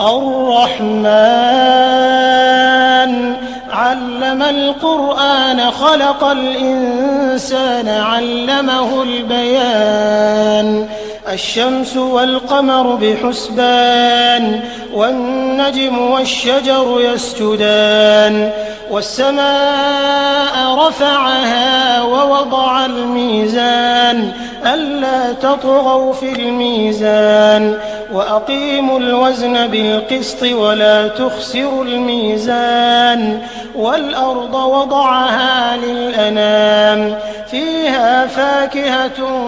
الرحمن علم القرآن خلق الإنسان علمه البيان الشمس والقمر بحسبان والنجم والشجر يسجدان والسماء رفعها ووضع الميزان ألا تطغوا في الميزان وأقيموا الوزن بالقسط ولا تخسروا الميزان والأرض وضعها للأنام فيها فاكهة